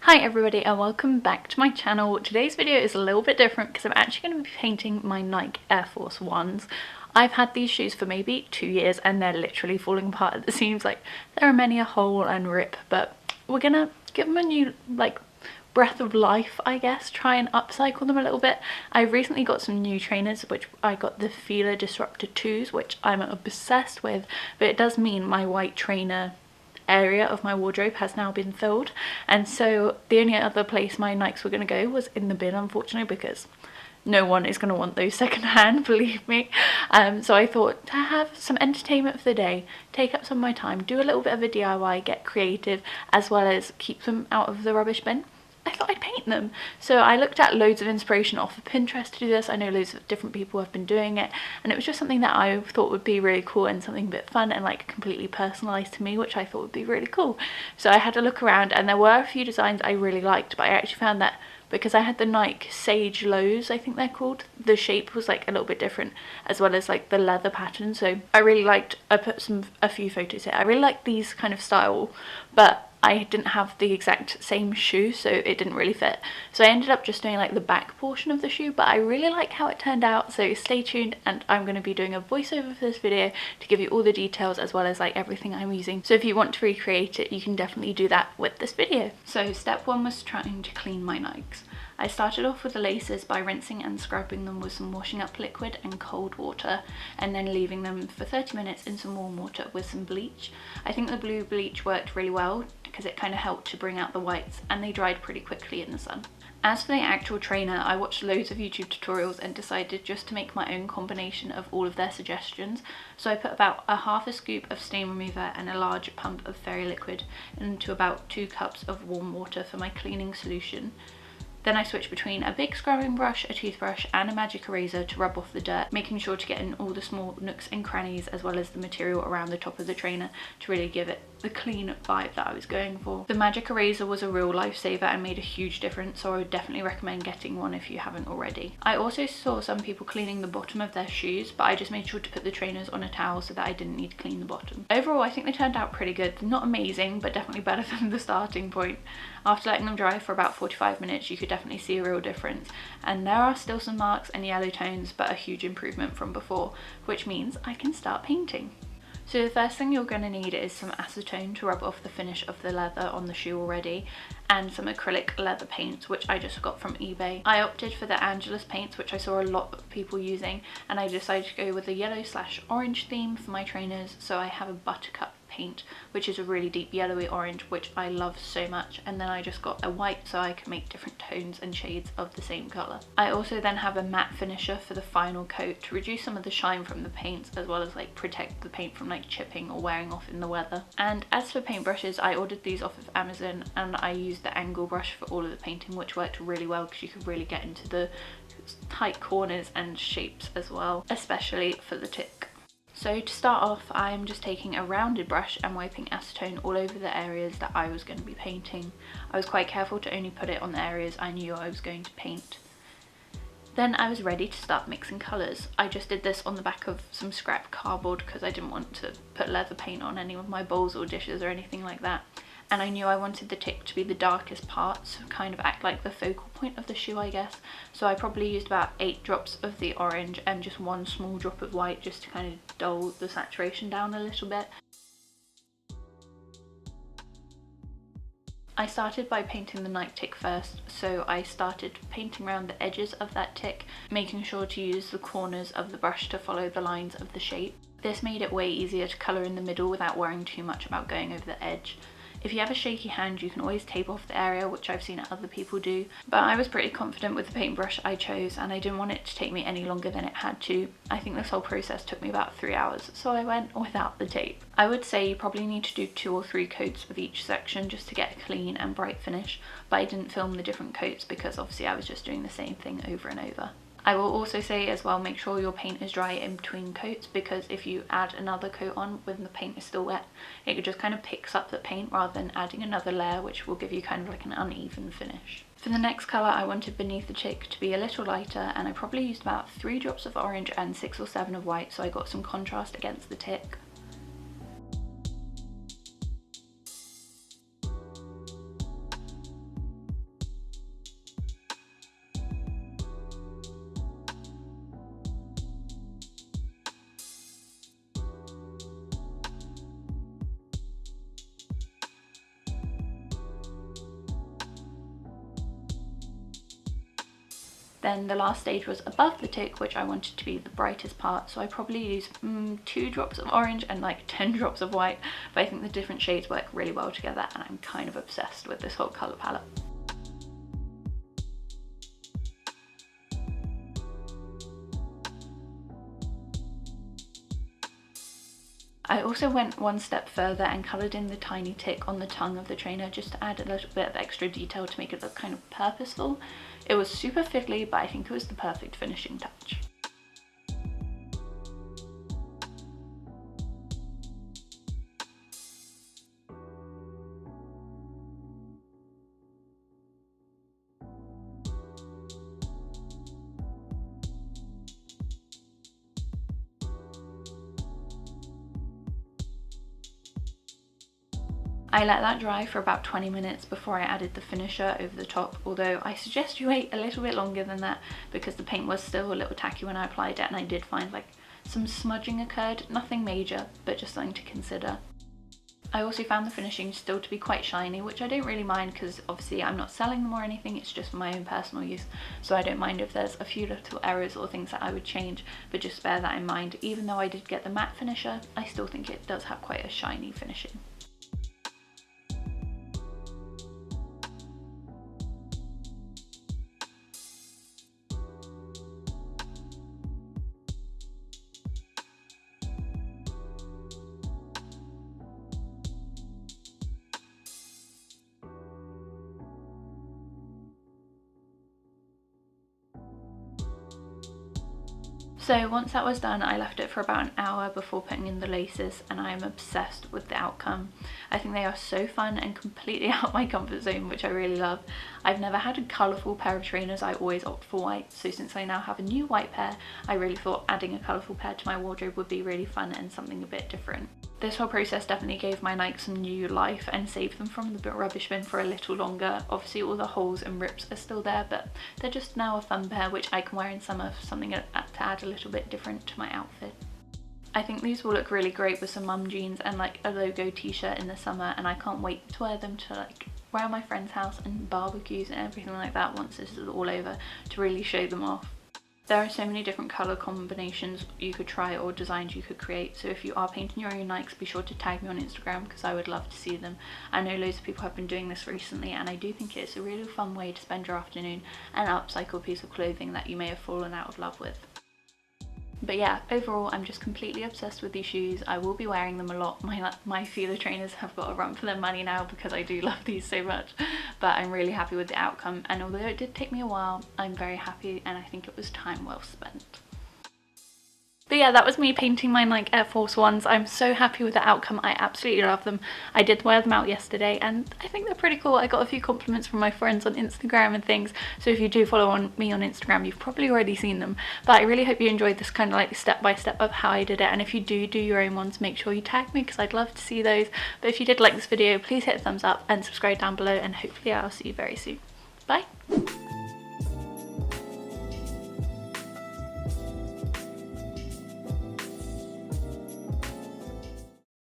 Hi everybody and welcome back to my channel. Today's video is a little bit different because I'm actually going to be painting my Nike Air Force Ones. I've had these shoes for maybe 2 years and they're literally falling apart at the seams. Like, there are many a hole and rip, but we're gonna give them a new breath of life, I guess. Try and upcycle them a little bit. I recently got some new trainers, which I got the Fila Disruptor 2s, which I'm obsessed with, but it does mean my white trainer area of my wardrobe has now been filled, and so the only other place my Nikes were going to go was in the bin, unfortunately, because no one is going to want those secondhand, believe me. So I thought, to have some entertainment for the day, take up some of my time, do a little bit of a DIY, get creative, as well as keep them out of the rubbish bin, I thought I'd paint them. So I looked at loads of inspiration off of Pinterest to do this. I know loads of different people have been doing it, and it was just something that I thought would be really cool and something a bit fun and like completely personalized to me, which I thought would be really cool. So I had a look around and there were a few designs I really liked, but I actually found that because I had the Nike Sage Lows, I think they're called, the shape was like a little bit different, as well as like the leather pattern. So I really liked, I put a few photos here, I really like these kind of style, but I didn't have the exact same shoe, so it didn't really fit. So I ended up just doing like the back portion of the shoe, but I really like how it turned out, so stay tuned, and I'm going to be doing a voiceover for this video to give you all the details as well as like everything I'm using. So if you want to recreate it, you can definitely do that with this video. So step one was trying to clean my Nikes. I started off with the laces by rinsing and scrubbing them with some washing up liquid and cold water, and then leaving them for 30 minutes in some warm water with some bleach. I think the blue bleach worked really well because it kind of helped to bring out the whites, and they dried pretty quickly in the sun. As for the actual trainer, I watched loads of YouTube tutorials and decided just to make my own combination of all of their suggestions. So I put about half a scoop of stain remover and a large pump of fairy liquid into about 2 cups of warm water for my cleaning solution. Then I switched between a big scrubbing brush, a toothbrush and a magic eraser to rub off the dirt, making sure to get in all the small nooks and crannies as well as the material around the top of the trainer to really give it the clean vibe that I was going for. The magic eraser was a real lifesaver and made a huge difference, so I would definitely recommend getting one if you haven't already. I also saw some people cleaning the bottom of their shoes, but I just made sure to put the trainers on a towel so that I didn't need to clean the bottom. Overall, I think they turned out pretty good. Not amazing, but definitely better than the starting point. After letting them dry for about 45 minutes, you could definitely see a real difference, and there are still some marks and yellow tones, but a huge improvement from before, which means I can start painting. So the first thing you're going to need is some acetone to rub off the finish of the leather on the shoe already, and some acrylic leather paints, which I just got from eBay. I opted for the Angelus paints, which I saw a lot of people using, and I decided to go with a yellow/orange theme for my trainers. So I have a buttercup paint, which is a really deep yellowy orange, which I love so much, and then I just got a white so I can make different tones and shades of the same colour. I also then have a matte finisher for the final coat to reduce some of the shine from the paints, as well as like protect the paint from like chipping or wearing off in the weather. And as for paintbrushes, I ordered these off of Amazon, and I used the angle brush for all of the painting, which worked really well because you could really get into the tight corners and shapes as well, especially for the tick. So to start off, I'm just taking a rounded brush and wiping acetone all over the areas that I was going to be painting. I was quite careful to only put it on the areas I knew I was going to paint. Then I was ready to start mixing colours. I just did this on the back of some scrap cardboard because I didn't want to put leather paint on any of my bowls or dishes or anything like that. And I knew I wanted the tick to be the darkest part, so kind of act like the focal point of the shoe, I guess. So I probably used about 8 drops of the orange and just 1 small drop of white, just to kind of dull the saturation down a little bit. I started by painting the Nike tick first, so I started painting around the edges of that tick, making sure to use the corners of the brush to follow the lines of the shape. This made it way easier to colour in the middle without worrying too much about going over the edge. If you have a shaky hand, you can always tape off the area, which I've seen other people do, but I was pretty confident with the paintbrush I chose, and I didn't want it to take me any longer than it had to. I think this whole process took me about 3 hours, so I went without the tape. I would say you probably need to do 2 or 3 coats of each section just to get a clean and bright finish, but I didn't film the different coats because obviously I was just doing the same thing over and over. I will also say as well, make sure your paint is dry in between coats, because if you add another coat on when the paint is still wet, it just kind of picks up the paint rather than adding another layer, which will give you kind of like an uneven finish. For the next colour, I wanted beneath the tick to be a little lighter, and I probably used about 3 drops of orange and 6 or 7 of white, so I got some contrast against the tick. Then the last stage was above the tick, which I wanted to be the brightest part, so I probably used 2 drops of orange and like 10 drops of white, but I think the different shades work really well together and I'm kind of obsessed with this whole colour palette. I also went one step further and coloured in the tiny tick on the tongue of the trainer just to add a little bit of extra detail to make it look kind of purposeful. It was super fiddly, but I think it was the perfect finishing touch. I let that dry for about 20 minutes before I added the finisher over the top, although I suggest you wait a little bit longer than that because the paint was still a little tacky when I applied it, and I did find like some smudging occurred, nothing major, but just something to consider. I also found the finishing still to be quite shiny, which I don't really mind because obviously I'm not selling them or anything, it's just for my own personal use, so I don't mind if there's a few little errors or things that I would change, but just bear that in mind. Even though I did get the matte finisher, I still think it does have quite a shiny finishing. So once that was done, I left it for about an hour before putting in the laces, and I am obsessed with the outcome. I think they are so fun and completely out of my comfort zone, which I really love. I've never had a colourful pair of trainers, I always opt for white, so since I now have a new white pair, I really thought adding a colourful pair to my wardrobe would be really fun and something a bit different. This whole process definitely gave my Nikes some new life and saved them from the rubbish bin for a little longer. Obviously all the holes and rips are still there, but they're just now a fun pair which I can wear in summer for something to add a little bit different to my outfit. I think these will look really great with some mum jeans and like a logo t-shirt in the summer, and I can't wait to wear them to like around my friend's house and barbecues and everything like that once this is all over, to really show them off. There are so many different colour combinations you could try or designs you could create, so if you are painting your own Nikes, be sure to tag me on Instagram because I would love to see them. I know loads of people have been doing this recently, and I do think it's a really fun way to spend your afternoon and upcycle a piece of clothing that you may have fallen out of love with. But yeah, overall I'm just completely obsessed with these shoes. I will be wearing them a lot. My Fila trainers have got a run for their money now because I do love these so much, but I'm really happy with the outcome, and although it did take me a while, I'm very happy and I think it was time well spent. But yeah, that was me painting my Nike Air Force Ones. I'm so happy with the outcome. I absolutely love them. I did wear them out yesterday and I think they're pretty cool. I got a few compliments from my friends on Instagram and things, so if you do follow me on Instagram, you've probably already seen them. But I really hope you enjoyed this kind of like step-by-step of how I did it, and if you do your own ones, make sure you tag me because I'd love to see those. But if you did like this video, please hit a thumbs up and subscribe down below, and hopefully I'll see you very soon. Bye!